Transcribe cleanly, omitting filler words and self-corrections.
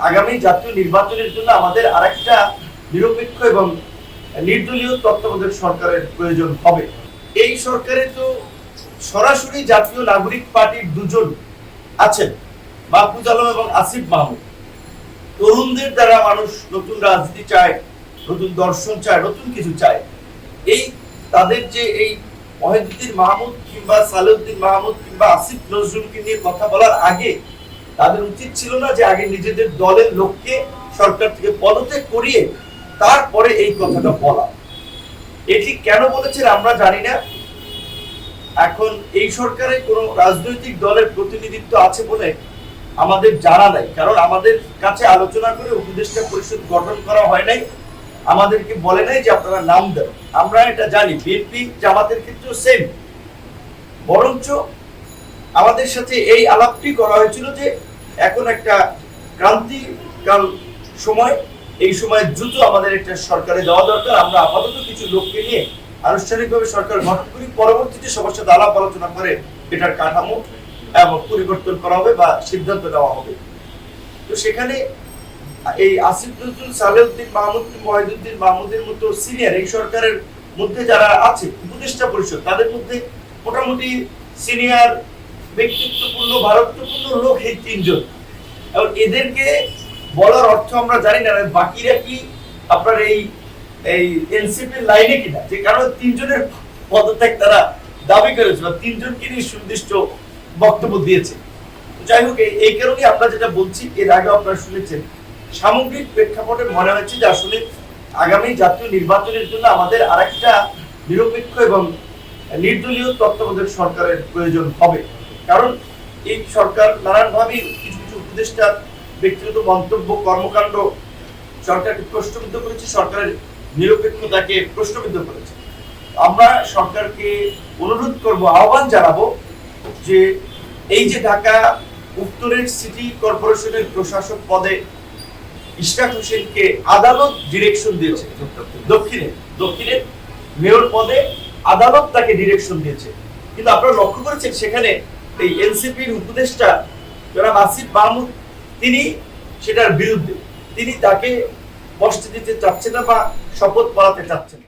আগামী জাতীয় নির্বাচনের জন্য আমাদের আরেকটা নিরপেক্ষ এবং নির্দলীয় তত্ত্বাবধায়ক সরকারের প্রয়োজন হবে। এই সরকারে তো সরাসরি জাতীয় নাগরিক পার্টির দুজন আছেন, মাহফুজ আলম এবং আসিফ মাহমুদ। তরুণদের দ্বারা মানুষ নতুন রাজনীতি চায়, নতুন দর্শন চায়, নতুন কিছু চায়। এই তাদের যে এই ওয়াহিদুদ্দিন মাহমুদ কিংবা সালেউদ্দিন মাহমুদ কিংবা আসিফ নজরুলকে নিয়ে কথা বলার আগে তাদের উচিত ছিল না যে আগে নিজেদের দলের লোককে সরকার থেকে পদত্যাগ করিয়ে তারপরে এই কথাটা বলা। এটি কেন বলেছেন আমরা জানি না। এখন এই সরকারে কোন রাজনৈতিক দলের প্রতিনিধিত্ব আছে বলে আমাদের জানা নাই, কারণ আমাদের কাছে আলোচনা করে উপদেষ্টা পরিষদ গঠন করা হয় নাই, আমাদেরকে বলে নাই যে আপনারা নাম দেন। আমরা এটা জানি বিএনপি জামাতের ক্ষেত্রেও সেম। বরঞ্চ আমাদের সাথে এই আলাপটি করা হয়েছিল যে এখন একটা ক্রান্তিকাল সময়, এই সময় দ্রুত আমাদের একটা সরকারে দেওয়া দরকার। আমরা আপাতত কিছু লোককে নিয়ে আনুষ্ঠানিকভাবে সরকার গঠন করি, পরবর্তীতে সবার সাথে আলাপ আলোচনা করে এটার কাঠামো এবং পরিবর্তন করা হবে বা সিদ্ধান্ত নেওয়া হবে। তো সেখানে এই আসিফ নজরুল, সালেউদ্দিন মাহমুদ, ওয়াহিদুদ্দিন মাহমুদের মতো সিনিয়র এই সরকারের মধ্যে যারা আছে উপদেষ্টা পরিষদ, তাদের মধ্যে মোটামুটি সিনিয়র ব্যক্তিত্বপূর্ণ ভারতপূর্ণ লোক এই তিনজন। এবং এদেরকে বলার অর্থ আমরা জানি না বাকিরা কি আপনার এই এনসিপির লাইনে কিনা, যে কারণে তিনজনের পদত্যাগ তারা দাবি করেছে বা তিনজনকে নিয়ে সুনির্দিষ্ট বক্তব্য দিয়েছে। যাই হোক, এই কারণে আমরা যেটা বলছি, এর আগে আপনারা শুনেছেন, সামগ্রিক প্রেক্ষাপটে মনে হচ্ছে যে আসলে আগামী জাতীয় নির্বাচনের জন্য আমাদের আরেকটা নিরপেক্ষ এবং নির্দলীয় তত্ত্বাবধায়ক সরকারের প্রয়োজন হবে। কারণ এই সরকার নানানভাবে কিছু কিছু উপদেষ্টা ব্যক্তিগত মন্তব্য, কর্মকাণ্ড সরকারকে প্রশ্নবিদ্ধ করেছে, সরকারের নিরপেক্ষতাকে প্রশ্নবিদ্ধ করেছে। আমরা সরকারকে অনুরোধ করব, আহ্বান জানাবো যে এই যে ঢাকা উত্তরের সিটি কর্পোরেশনের প্রশাসক পদে ইশরাক হোসেনকে আদালত ডিরেকশন দিয়েছে, দক্ষিণের মেয়র পদে আদালত তাকে ডিরেকশন দিয়েছে, কিন্তু আপনারা লক্ষ্য করেছেন সেখানে এই এনসিপির উপদেষ্টা জনাব আসিফ মাহমুদ তিনি সেটার বিরুদ্ধে, তিনি তাকে বসতে দিতে চাচ্ছেন না বা শপথ পড়াতে চাচ্ছেন।